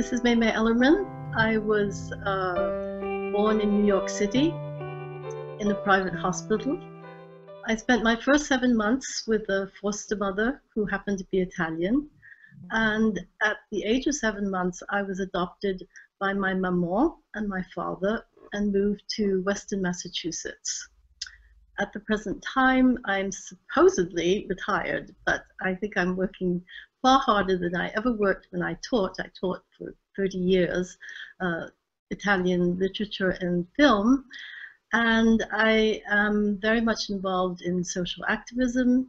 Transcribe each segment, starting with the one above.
This is Mei-Mei Ellerman. I was born in New York City in a private hospital. I spent my first 7 months with a foster mother who happened to be Italian. And at the age of 7 months, I was adopted by my maman and my father and moved to Western Massachusetts. At the present time, I'm supposedly retired, but I think I'm working far harder than I ever worked when I taught. I taught for 30 years Italian literature and film, and I am very much involved in social activism,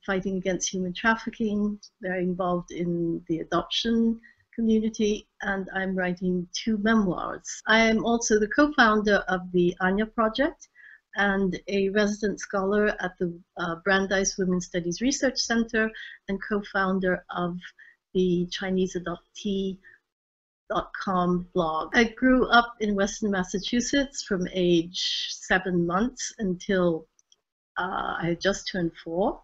fighting against human trafficking, very involved in the adoption community, and I'm writing 2 memoirs. I am also the co-founder of the Anya Project and a resident scholar at the Brandeis Women's Studies Research Center and co-founder of the ChineseAdoptee.com blog. I grew up in Western Massachusetts from age 7 months until I had just turned 4.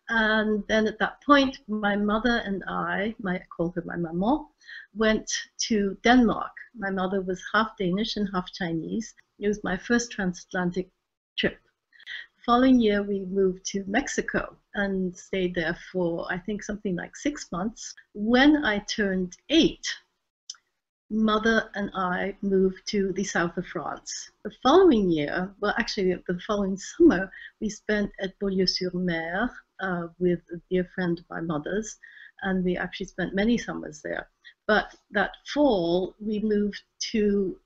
And then at that point, my mother and I call her my maman, went to Denmark. My mother was half Danish and half Chinese. It was my first transatlantic trip. The following year, we moved to Mexico and stayed there for, I think, something like 6 months. When I turned 8, Mother and I moved to the south of France. The following year, well, actually, the following summer, we spent at Beaulieu-sur-Mer with a dear friend of my mother's, and we actually spent many summers there. But that fall, we moved to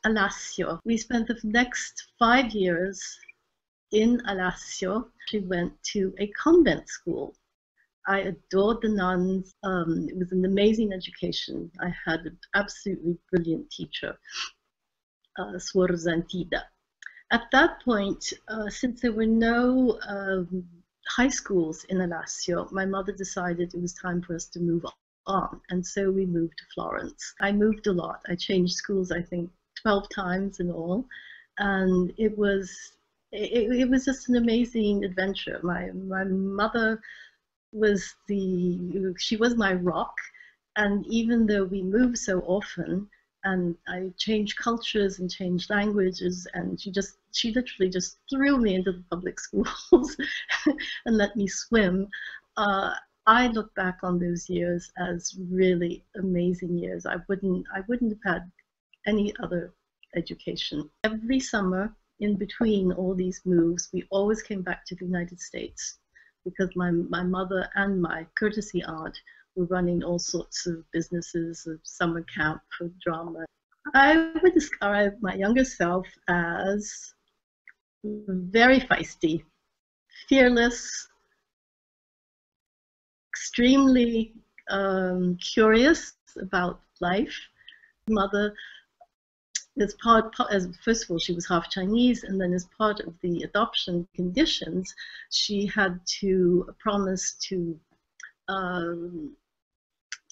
Alassio. We spent the next 5 years in Alassio. We went to a convent school. I adored the nuns. It was an amazing education. I had an absolutely brilliant teacher, Suor Rosita. At that point, since there were no high schools in Alassio, my mother decided it was time for us to move on. And so we moved to Florence. I moved a lot. I changed schools, I think, 12 times in all, and it was just an amazing adventure. My mother was she was my rock, and even though we moved so often, and I changed cultures and changed languages, and she literally just threw me into the public schools and let me swim. I look back on those years as really amazing years. I wouldn't have had any other education. Every summer, in between all these moves, we always came back to the United States because my mother and my courtesy aunt were running all sorts of businesses, a summer camp for drama. I would describe my younger self as very feisty, fearless, extremely curious about life. Mother, first of all, she was half Chinese, and then as part of the adoption conditions, she had to promise to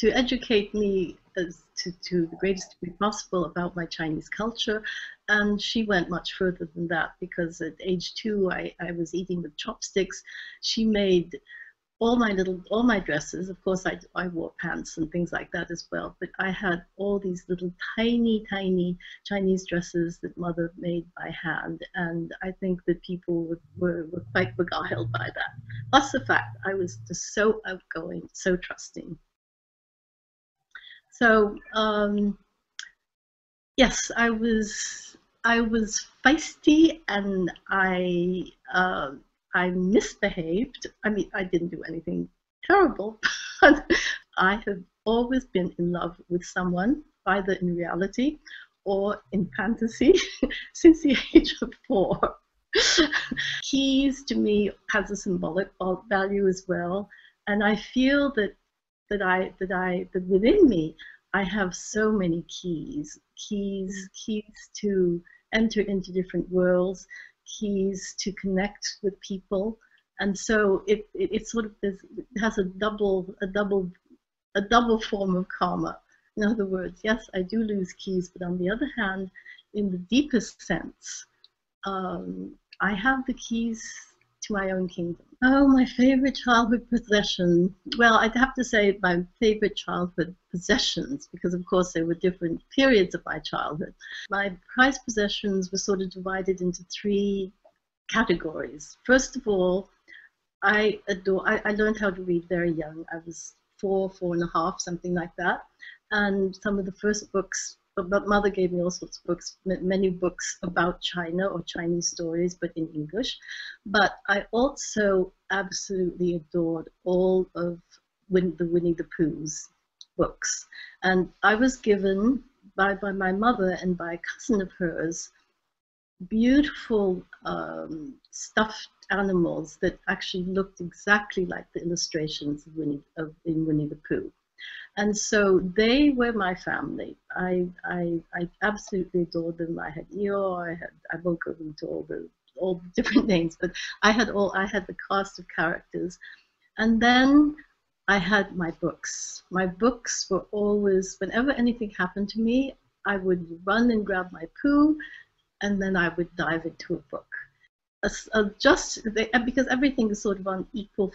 educate me to the greatest degree possible about my Chinese culture, and she went much further than that, because at age 2, I was eating with chopsticks. She made all my dresses. Of course, I wore pants and things like that as well, but I had all these little tiny Chinese dresses that Mother made by hand, and I think that people were quite beguiled by that. Plus the fact I was just so outgoing, so trusting. So yes, I was feisty, and I misbehaved. I mean, I didn't do anything terrible, but I have always been in love with someone, either in reality or in fantasy, since the age of 4. Keys to me has a symbolic value as well, and I feel that within me I have so many keys to enter into different worlds, keys to connect with people, and so it sort of has a double form of karma. In other words, yes, I do lose keys, but on the other hand, in the deepest sense, I have the keys to my own kingdom. Oh, my favorite childhood possession. Well, I'd have to say my favorite childhood possessions, because of course there were different periods of my childhood. My prized possessions were sort of divided into three categories. First of all, I learned how to read very young. I was 4 and a half, something like that. And some of the first books, but mother gave me all sorts of books, many books about China or Chinese stories, but in English. But I also absolutely adored all of the Winnie the Pooh's books. And I was given by my mother and by a cousin of hers beautiful stuffed animals that actually looked exactly like the illustrations in Winnie the Pooh. And so they were my family. I absolutely adored them. I had Eeyore. I won't go into all the different names, but I had the cast of characters. And then I had my books. My books were always, whenever anything happened to me, I would run and grab my Pooh, and then I would dive into a book. Because everything is sort of on equal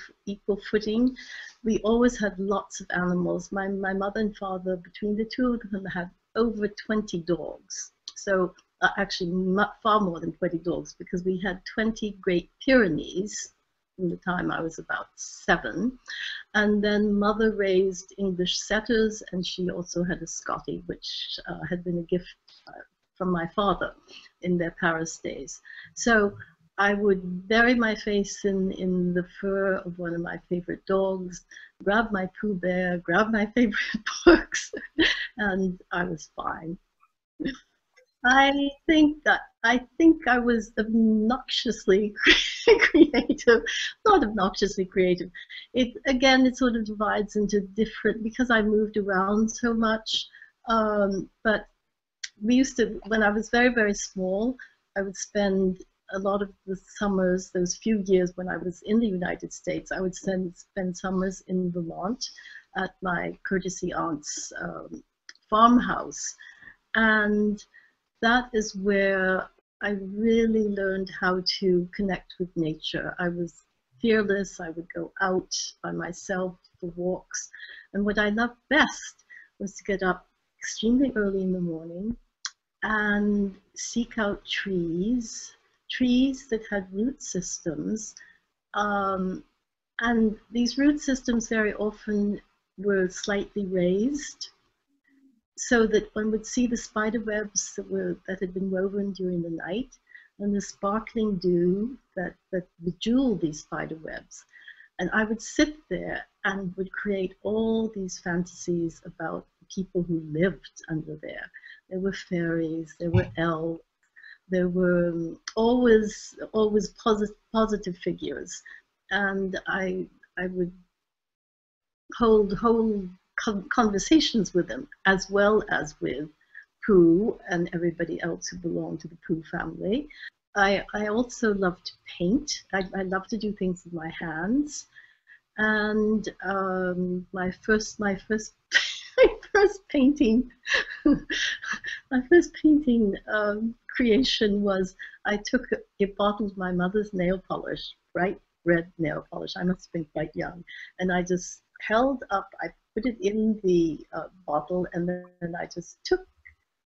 footing, we always had lots of animals. My mother and father, between the two of them, had over 20 dogs. So actually, far more than 20 dogs, because we had 20 Great Pyrenees from the time I was about 7. And then mother raised English setters, and she also had a Scottie, which had been a gift from my father in their Paris days. So I would bury my face in the fur of one of my favorite dogs, grab my Pooh Bear, grab my favorite books, and I was fine. I think I was obnoxiously creative, not obnoxiously creative. It sort of divides into different, because I moved around so much. But we used to, when I was very, very small, I would spend a lot of the summers, those few years when I was in the United States, I would spend summers in Vermont at my courtesy aunt's farmhouse. And that is where I really learned how to connect with nature. I was fearless. I would go out by myself for walks. And what I loved best was to get up extremely early in the morning and seek out trees that had root systems. Um, and these root systems very often were slightly raised, so that one would see the spider webs that had been woven during the night, and the sparkling dew that bejeweled these spider webs. And I would sit there and would create all these fantasies about the people who lived under there. There were fairies, there were elves, there were always positive figures, and I would hold whole conversations with them, as well as with Pooh and everybody else who belonged to the Pooh family. I also love to paint. I love to do things with my hands. And my first my first painting my first painting creation was, I took a bottle of my mother's nail polish, bright red nail polish. I must have been quite young, and I just held up. I put it in the bottle, and then I just took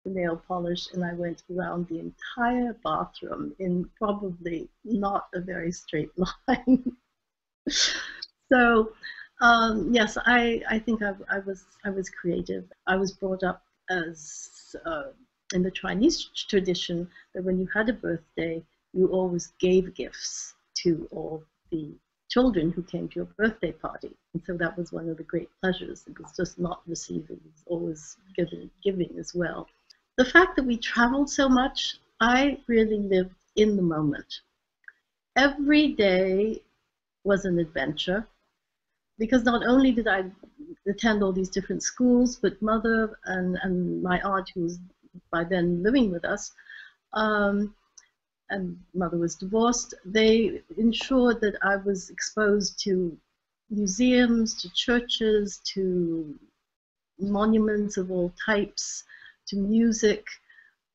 the nail polish and I went around the entire bathroom in probably not a very straight line. So yes, I think I was creative. I was brought up as in the Chinese tradition that when you had a birthday, you always gave gifts to all the children who came to your birthday party, and so that was one of the great pleasures. It was just not receiving; it was always giving as well. The fact that we traveled so much, I really lived in the moment. Every day was an adventure, because not only did I attend all these different schools, but mother and my aunt, who was by then living with us, and mother was divorced, they ensured that I was exposed to museums, to churches, to monuments of all types, to music.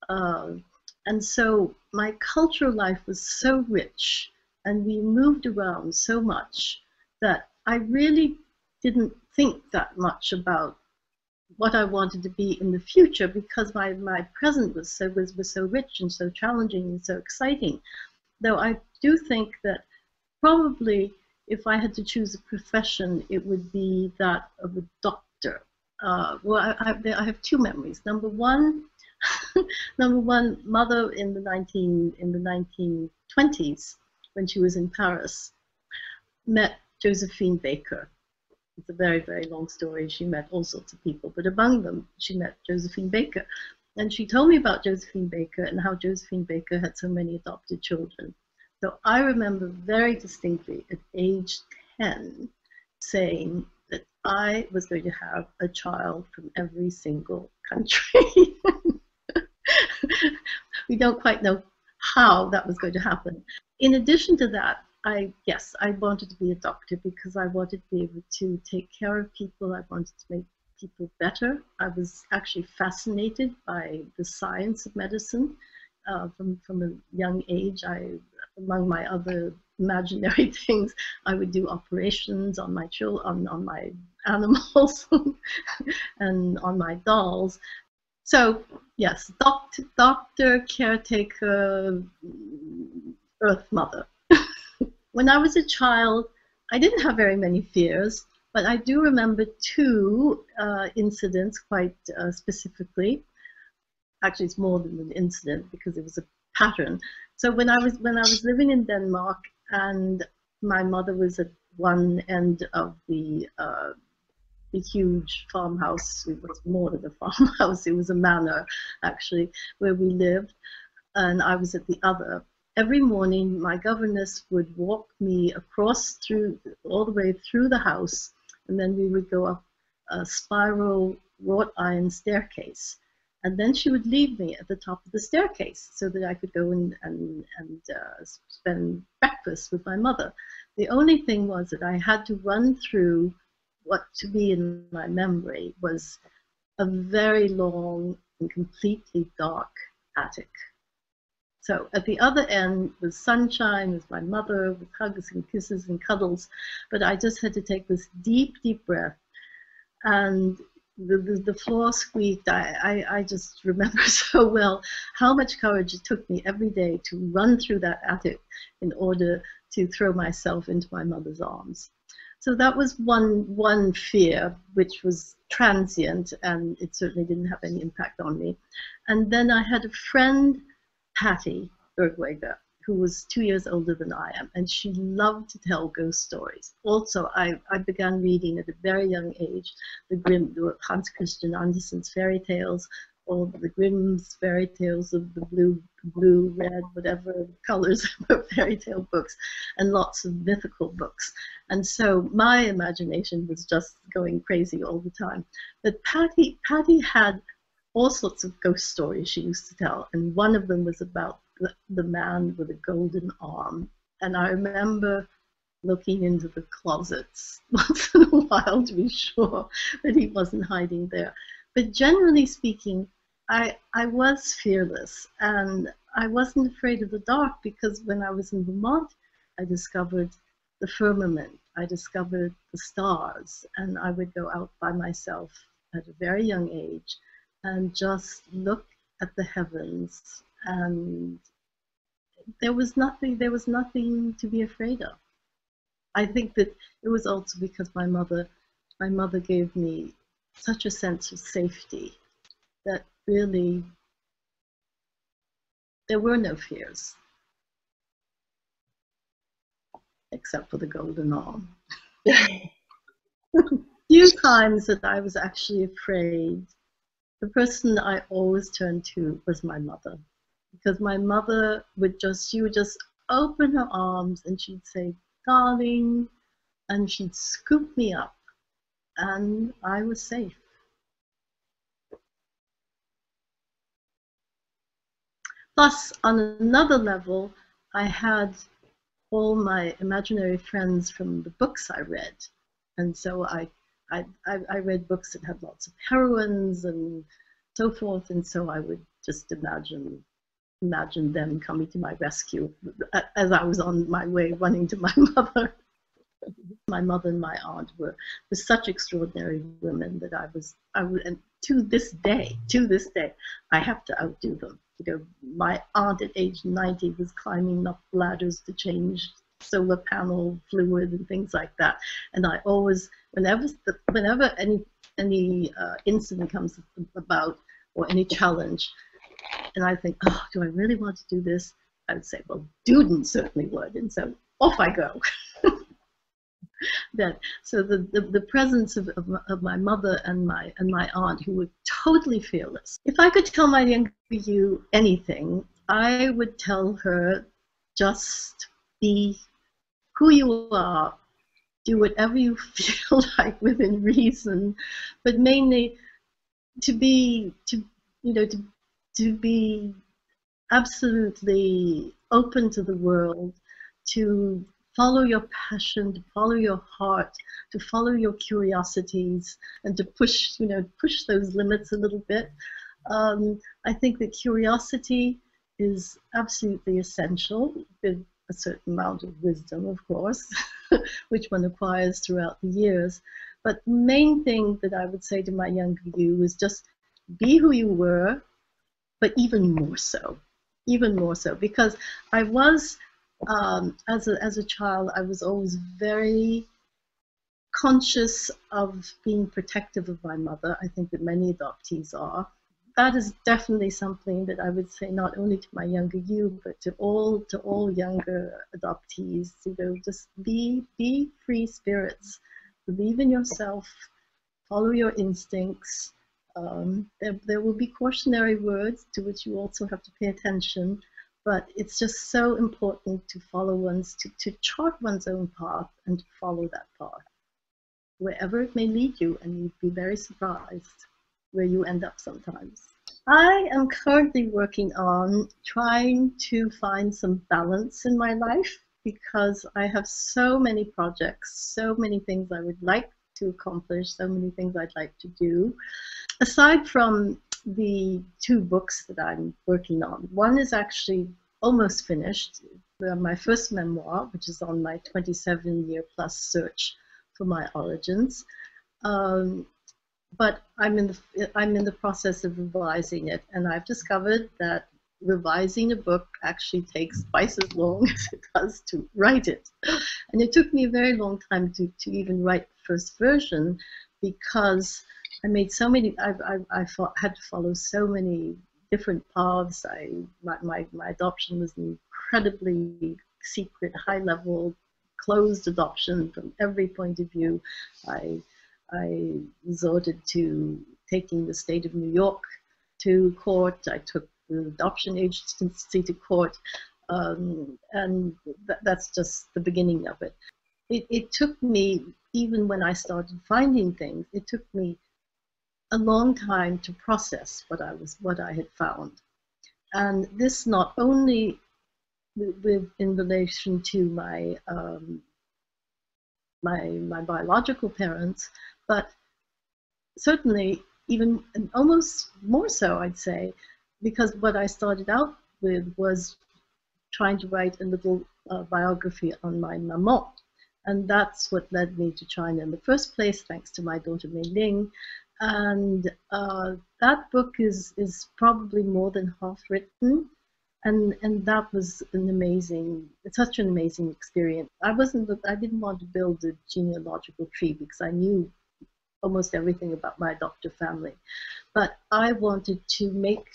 And so my cultural life was so rich and we moved around so much that I really didn't think that much about what I wanted to be in the future, because my present was so rich and so challenging and so exciting. Though I do think that probably if I had to choose a profession, it would be that of a doctor. Well, I have two memories. Number one, mother in the 1920s, when she was in Paris, met Josephine Baker. It's a very, very long story. She met all sorts of people, but among them, she met Josephine Baker. And she told me about Josephine Baker and how Josephine Baker had so many adopted children. So I remember very distinctly at age 10 saying that I was going to have a child from every single country. We don't quite know how that was going to happen. In addition to that, yes, I wanted to be a doctor because I wanted to be able to take care of people. I wanted to make people better. I was actually fascinated by the science of medicine from a young age. Among my other imaginary things, I would do operations on my on my animals and on my dolls. So yes, doctor, caretaker, Earth Mother. When I was a child, I didn't have very many fears, but I do remember two incidents quite specifically. Actually, it's more than an incident because it was a pattern. So when I was living in Denmark, and my mother was at one end of the huge farmhouse. It was more than a farmhouse; it was a manor, actually, where we lived, and I was at the other. Every morning, my governess would walk me across all the way through the house, and then we would go up a spiral wrought iron staircase. And then she would leave me at the top of the staircase so that I could go and spend breakfast with my mother. The only thing was that I had to run through what to me in my memory was a very long and completely dark attic. So at the other end was sunshine, was my mother with hugs and kisses and cuddles, but I just had to take this deep, deep breath, and the floor squeaked. I just remember so well how much courage it took me every day to run through that attic in order to throw myself into my mother's arms. So that was one fear, which was transient, and it certainly didn't have any impact on me. And then I had a friend, Patty Bergweger, who was 2 years older than I am, and she loved to tell ghost stories. Also, I began reading at a very young age the Hans Christian Andersen's fairy tales, or the Grimm's fairy tales of the blue, red, whatever colors of fairy tale books, and lots of mythical books. And so my imagination was just going crazy all the time. But Patty had all sorts of ghost stories she used to tell, and one of them was about the man with a golden arm. And I remember looking into the closets once in a while to be sure that he wasn't hiding there. But generally speaking, I was fearless, and I wasn't afraid of the dark, because when I was in Vermont, I discovered the firmament, I discovered the stars, and I would go out by myself at a very young age and just look at the heavens, and there was nothing to be afraid of. I think that it was also because my mother gave me such a sense of safety that really there were no fears, except for the golden arm. Few times that I was actually afraid, the person I always turned to was my mother, because my mother would just open her arms and she'd say, "Darling," and she'd scoop me up, and I was safe. Plus, on another level, I had all my imaginary friends from the books I read, and so I read books that had lots of heroines and so forth, and so I would just imagine imagine them coming to my rescue as I was on my way running to my mother. My mother and my aunt were such extraordinary women that I would, and to this day, I have to outdo them. You know, my aunt at age 90 was climbing up ladders to change solar panel fluid and things like that. And I always, whenever any incident comes about or any challenge, and I think, oh, do I really want to do this? I would say, well, Duden certainly would, and so off I go. So the presence of my mother and my aunt, who were totally fearless. If I could tell my younger you anything, I would tell her, just be who you are, do whatever you feel like within reason, but mainly to be absolutely open to the world, to follow your passion, to follow your heart, to follow your curiosities, and to push those limits a little bit. I think that curiosity is absolutely essential, with a certain amount of wisdom, of course, which one acquires throughout the years. But the main thing that I would say to my younger you is just be who you were, but even more so, because I was, as a child, I was always very conscious of being protective of my mother. I think that many adoptees are. That is definitely something that I would say not only to my younger you, but to all younger adoptees. You know, just be free spirits, believe in yourself, follow your instincts. There will be cautionary words to which you also have to pay attention, but it's just so important to follow to chart one's own path and to follow that path, wherever it may lead you, and you'd be very surprised where you end up sometimes. I am currently working on trying to find some balance in my life, because I have so many projects, so many things I would like to accomplish, so many things I'd like to do. Aside from the 2 books that I'm working on, one is actually almost finished, my first memoir, which is on my 27-year-plus search for my origins. But I'm in the process of revising it, and I've discovered that revising a book actually takes twice as long as it does to write it. And it took me a very long time to even write the first version, because I made so many, I had to follow so many different paths. My adoption was an incredibly secret, high-level, closed adoption from every point of view. I resorted to taking the state of New York to court. I took the adoption agency to court, and that's just the beginning of it. It took me, even when I started finding things, it took me a long time to process what I had found. And this not only in relation to my my biological parents, but certainly even, and almost more so, I'd say, because what I started out with was trying to write a little biography on my maman. And that's what led me to China in the first place, thanks to my daughter Mei Ling. And that book is probably more than half written. And that was such an amazing experience. I didn't want to build a genealogical tree, because I knew almost everything about my adoptive family. But I wanted to make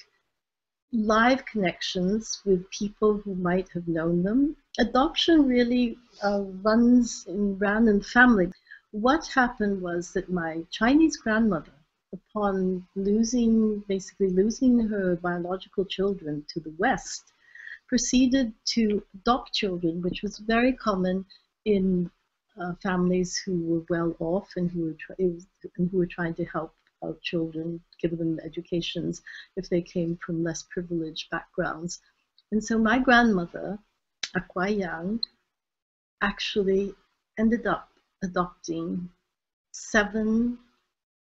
live connections with people who might have known them. Adoption really ran in family. What happened was that my Chinese grandmother, upon basically losing her biological children to the West, proceeded to adopt children, which was very common in families who were well off and who were trying to help out children, give them educations if they came from less privileged backgrounds. And so my grandmother, Akwai Yang, actually ended up adopting 7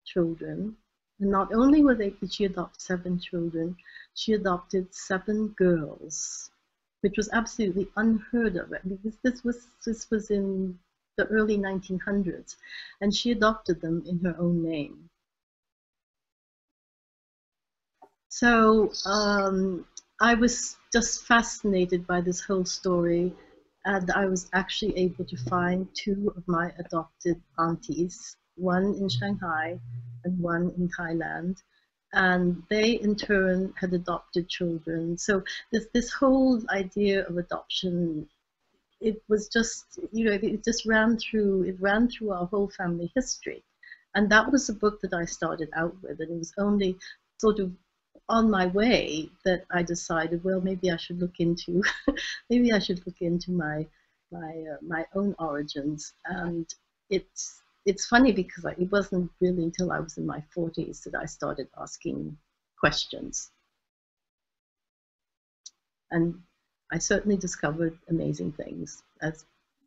children, And not only did she adopt 7 children, she adopted 7 girls, which was absolutely unheard of, because this was in the early 1900s, and she adopted them in her own name. So I was just fascinated by this whole story, and I was actually able to find 2 of my adopted aunties, one in Shanghai and one in Thailand, and they in turn had adopted children. So this whole idea of adoption, it was just, you know, it just ran through our whole family history. And that was the book that I started out with, and it was only sort of on my way that I decided, well, maybe I should look into maybe I should look into my own origins. And it's funny because it wasn't really until I was in my 40s that I started asking questions. And I certainly discovered amazing things, as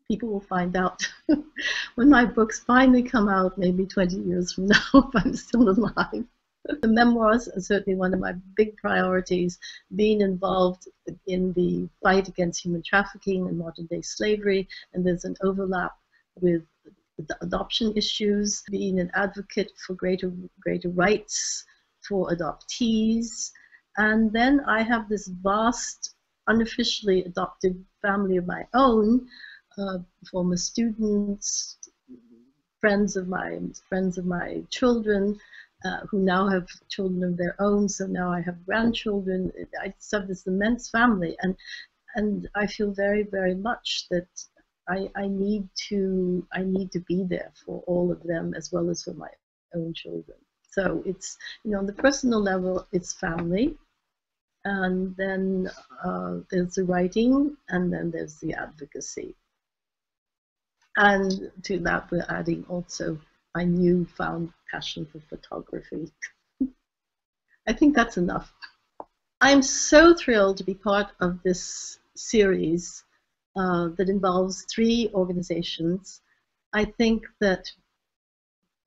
people will find out when my books finally come out, maybe 20 years from now, if I'm still alive. The memoirs are certainly one of my big priorities, being involved in the fight against human trafficking and modern-day slavery, and there's an overlap with the adoption issues, being an advocate for greater rights for adoptees. And then I have this vast, unofficially adopted family of my own, former students, friends of my children, who now have children of their own. So now I have grandchildren. I just have this immense family, and I feel very, very much that I need to be there for all of them as well as for my own children. So it's, you know, on the personal level, it's family, and then there's the writing, and then there's the advocacy. And to that, we're adding also my newfound passion for photography. I think that's enough. I'm so thrilled to be part of this series that involves 3 organizations. I think that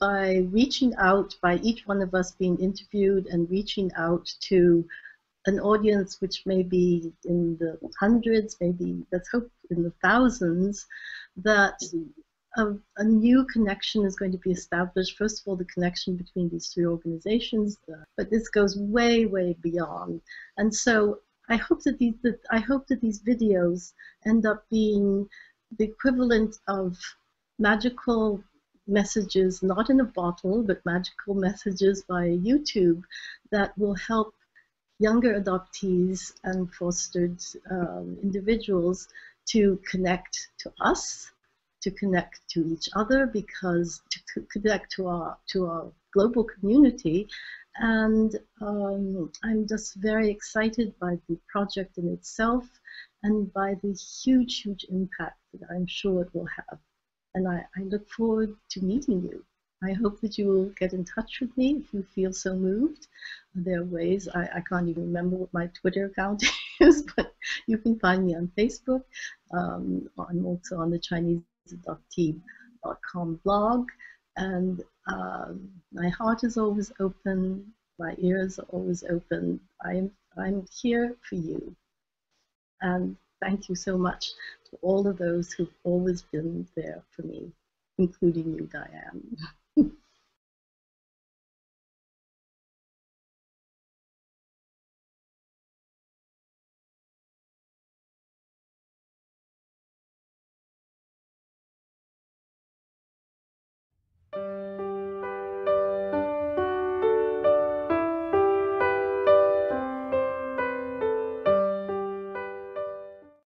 by reaching out, by each one of us being interviewed and reaching out to an audience which may be in the hundreds, maybe, let's hope, in the thousands, that a new connection is going to be established. First of all, the connection between these 3 organizations, but this goes way, way beyond. And so I hope that these videos end up being the equivalent of magical messages, not in a bottle, but magical messages via YouTube that will help younger adoptees and fostered individuals to connect to us, to connect to each other, because to connect to our global community. And I'm just very excited by the project in itself and by the huge, huge impact that I'm sure it will have. And I look forward to meeting you. I hope that you will get in touch with me if you feel so moved. There are ways, I can't even remember what my Twitter account is, but you can find me on Facebook. I'm also on the ChineseAdoptee.com blog. And my heart is always open, my ears are always open. I'm here for you. And thank you so much to all of those who've always been there for me, including you, Diane.